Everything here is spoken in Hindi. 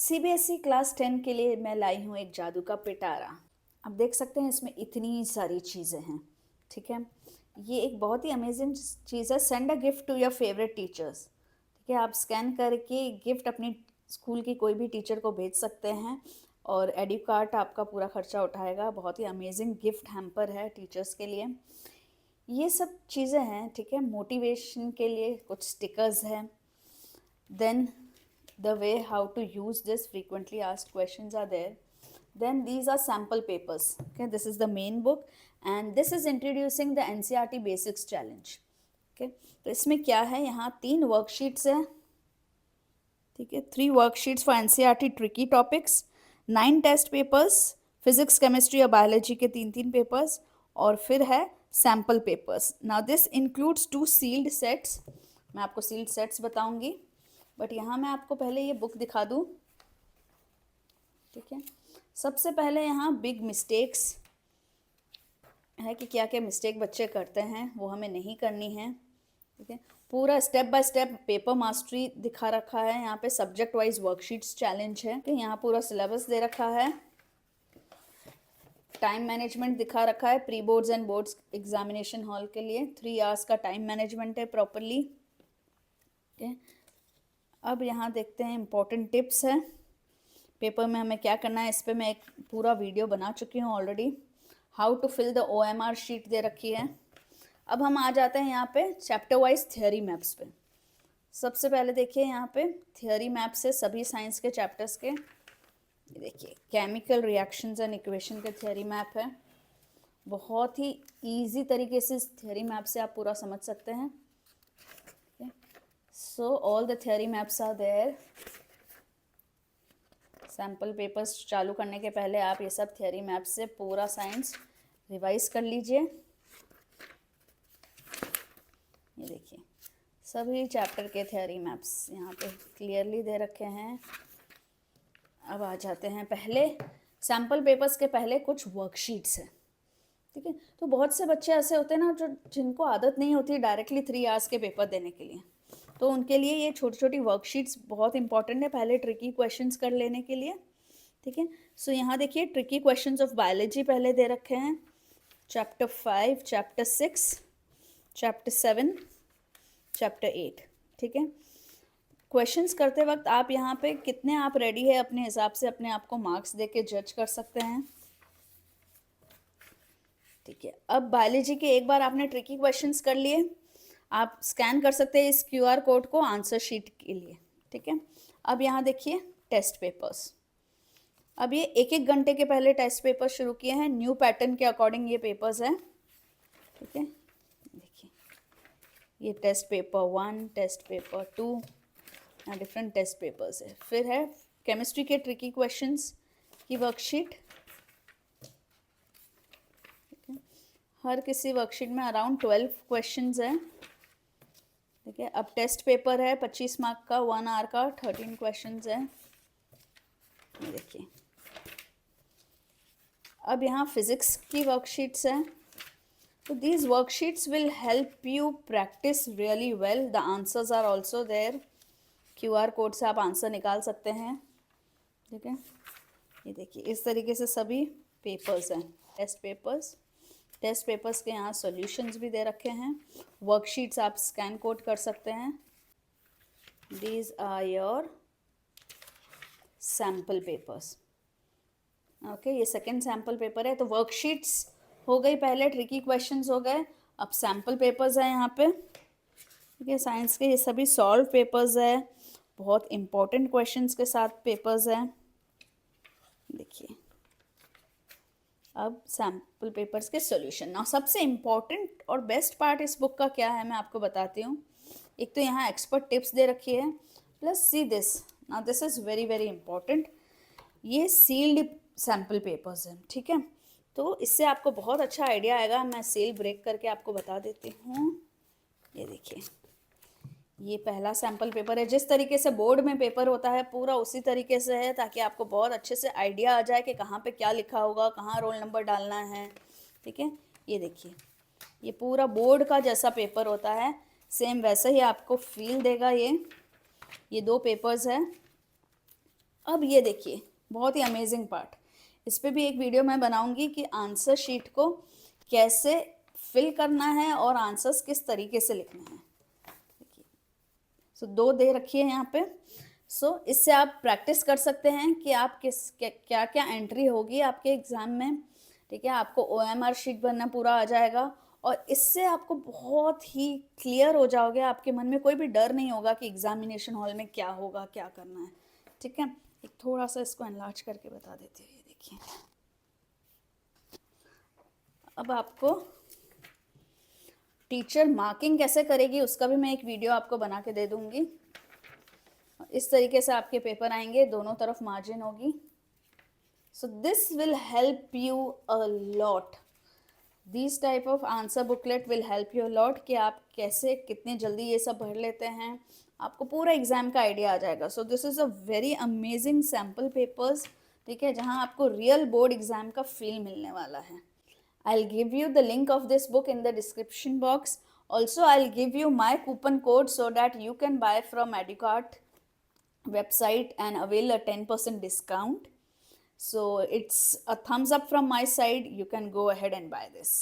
सीबीएसई क्लास 10 के लिए मैं लाई हूँ एक जादू का पिटारा। आप देख सकते हैं इसमें इतनी सारी चीज़ें हैं। ठीक है, ये एक बहुत ही अमेजिंग चीज़ है। Send a gift to your favourite teachers. ठीक है, आप स्कैन करके गिफ्ट अपनी स्कूल की कोई भी टीचर को भेज सकते हैं और एडुकार्ट आपका पूरा खर्चा उठाएगा। बहुत ही अमेजिंग गिफ्ट हैम्पर है टीचर्स के लिए। ये सब चीज़ें हैं। ठीक है, मोटिवेशन के लिए कुछ स्टिकर्स हैं। Then the way how to use this frequently asked questions are there. Then these are sample papers. Okay, this is the main book and this is introducing the NCERT basics challenge. Okay, तो इसमें क्या है, यहाँ 3 वर्कशीट्स है। ठीक है, 3 worksheets for NCERT tricky topics, 9 test papers, physics chemistry और बायोलॉजी के 3 पेपर्स और फिर है sample papers. Now this includes 2 sealed sets. मैं आपको सील्ड सेट्स बताऊंगी, बट यहाँ मैं आपको पहले ये बुक दिखा दूँ। ठीक है, सबसे पहले यहाँ बिग मिस्टेक्स है कि क्या क्या मिस्टेक बच्चे करते हैं, वो हमें नहीं करनी है। ठीक है, पूरा step by step paper mastery दिखा रखा है। यहाँ पे सब्जेक्ट वाइज वर्कशीट्स चैलेंज है कि यहाँ पूरा सिलेबस दे रखा है। टाइम मैनेजमेंट दिखा रखा है pre boards and boards examination hall के लिए। 3 आवर्स का टाइम मैनेजमेंट है प्रॉपरली। ठीक है, अब यहाँ देखते हैं इम्पोर्टेंट टिप्स है पेपर में हमें क्या करना है। इस पर मैं एक पूरा वीडियो बना चुकी हूँ already. How to fill the OMR sheet दे रखी है। अब हम आ जाते हैं यहाँ पे चैप्टर वाइज थियोरी मैप्स पे। सबसे पहले देखिए यहाँ पे थियोरी मैप्स है सभी साइंस के चैप्टर्स के। ये देखिए केमिकल रिएक्शंस एंड इक्वेशन के थियोरी मैप है। बहुत ही ईजी तरीके से इस थियोरी मैप से आप पूरा समझ सकते हैं। So all the theory maps are there. Sample papers चालू करने के पहले आप ये सब थियोरी मैप से पूरा साइंस रिवाइज कर लीजिए। ये देखिए सभी चैप्टर के थियोरी मैप्स यहाँ पे क्लियरली दे रखे हैं। अब आ जाते हैं पहले सैम्पल पेपर्स के पहले कुछ वर्कशीट्स है। ठीक है, तो बहुत से बच्चे ऐसे होते हैं ना जो जिनको आदत नहीं होती डायरेक्टली 3 आवर्स के पेपर देने के लिए, तो उनके लिए ये छोटी छोटी वर्कशीट्स बहुत इंपॉर्टेंट है पहले ट्रिकी क्वेश्चंस कर लेने के लिए। ठीक है, सो यहाँ देखिए ट्रिकी क्वेश्चंस ऑफ बायोलॉजी पहले दे रखे हैं। Chapter 5, chapter 6, chapter 7, chapter 8। ठीक है, क्वेश्चंस करते वक्त आप यहाँ पे कितने आप रेडी है अपने हिसाब से अपने आप को मार्क्स दे के जज कर सकते हैं। ठीक है, अब बायोलॉजी के एक बार आपने ट्रिकी क्वेश्चंस कर लिए, आप स्कैन कर सकते हैं इस QR कोड को आंसर शीट के लिए। ठीक है, अब यहाँ देखिए टेस्ट पेपर्स। अब ये 1-1 घंटे के पहले टेस्ट पेपर शुरू किए हैं। न्यू पैटर्न के अकॉर्डिंग ये पेपर्स हैं। ठीक है, देखिए ये टेस्ट पेपर 1, टेस्ट पेपर 2, यहाँ डिफरेंट टेस्ट पेपर्स है। फिर है केमिस्ट्री के ट्रिकी क्वेश्चंस की वर्कशीट। हर किसी वर्कशीट में अराउंड 12 क्वेश्चंस हैं। ठीक है, अब टेस्ट पेपर है 25 मार्क का 1 आवर का 13 क्वेश्चंस है। ये देखिए अब यहाँ फिजिक्स की वर्कशीट्स हैं। तो these worksheets will help you practise really well. The answers are also there. QR code से आप आंसर निकाल सकते हैं। ठीक है, ये देखिए इस तरीके से सभी पेपर्स हैं टेस्ट पेपर्स। टेस्ट पेपर्स के यहाँ सॉल्यूशंस भी दे रखे हैं। वर्कशीट्स आप स्कैन कोड कर सकते हैं। These are your sample papers. Okay, ये सेकंड सैम्पल पेपर है। तो वर्कशीट्स हो गई पहले, ट्रिकी क्वेश्चंस हो गए, अब सैम्पल पेपर्स है यहाँ पे। ठीक है, साइंस के ये सभी सॉल्व पेपर्स है, बहुत इंपॉर्टेंट क्वेश्चंस के साथ पेपर्स हैं। देखिए अब सैम्पल पेपर्स के सॉल्यूशन। नाउ सबसे इम्पॉर्टेंट और बेस्ट पार्ट इस बुक का क्या है मैं आपको बताती हूँ। एक तो यहाँ एक्सपर्ट टिप्स दे रखी है, plus see this. Now this is very very important. ये सील्ड सैम्पल पेपर्स हैं। ठीक है, तो इससे आपको बहुत अच्छा आइडिया आएगा। मैं सील ब्रेक करके आपको बता देती हूँ। ये देखिए ये पहला सैम्पल पेपर है। जिस तरीके से बोर्ड में पेपर होता है पूरा उसी तरीके से है, ताकि आपको बहुत अच्छे से आइडिया आ जाए कि कहाँ पे क्या लिखा होगा, कहाँ रोल नंबर डालना है। ठीक है, ये देखिए ये पूरा बोर्ड का जैसा पेपर होता है, सेम वैसे ही आपको फील देगा। ये 2 पेपर्स है। अब ये देखिए बहुत ही अमेजिंग पार्ट, इस पे भी एक वीडियो मैं बनाऊंगी कि आंसर शीट को कैसे फिल करना है और आंसर्स किस तरीके से लिखने हैं। देखिए सो 2 दे रखी है यहाँ पे। सो इससे आप प्रैक्टिस कर सकते हैं कि आप क्या क्या एंट्री होगी आपके एग्जाम में। ठीक है, आपको OMR शीट बनना पूरा आ जाएगा और इससे आपको बहुत ही क्लियर हो जाओगे, आपके मन में कोई भी डर नहीं होगा कि एग्जामिनेशन हॉल में क्या होगा, क्या करना है। ठीक है, एक थोड़ा सा इसको एनलार्ज करके बता देती हूँ। ये देखिए, अब आपको टीचर मार्किंग कैसे करेगी उसका भी मैं एक वीडियो आपको बना के दे दूंगी। इस तरीके से आपके पेपर आएंगे, दोनों तरफ मार्जिन होगी। So this will help you a lot. This type of answer booklet will help you a lot कि आप कैसे कितने जल्दी ये सब भर लेते हैं, आपको पूरा एग्जाम का आइडिया आ जाएगा। So this is a very amazing sample papers. ठीक है, जहाँ आपको रियल बोर्ड एग्जाम का फील मिलने वाला है। I'll give you the link of this book in the description box. Also, I'll give you my coupon code so that you can buy from Educart website and avail a 10% discount. So it's a thumbs up from my side. You can go ahead and buy this.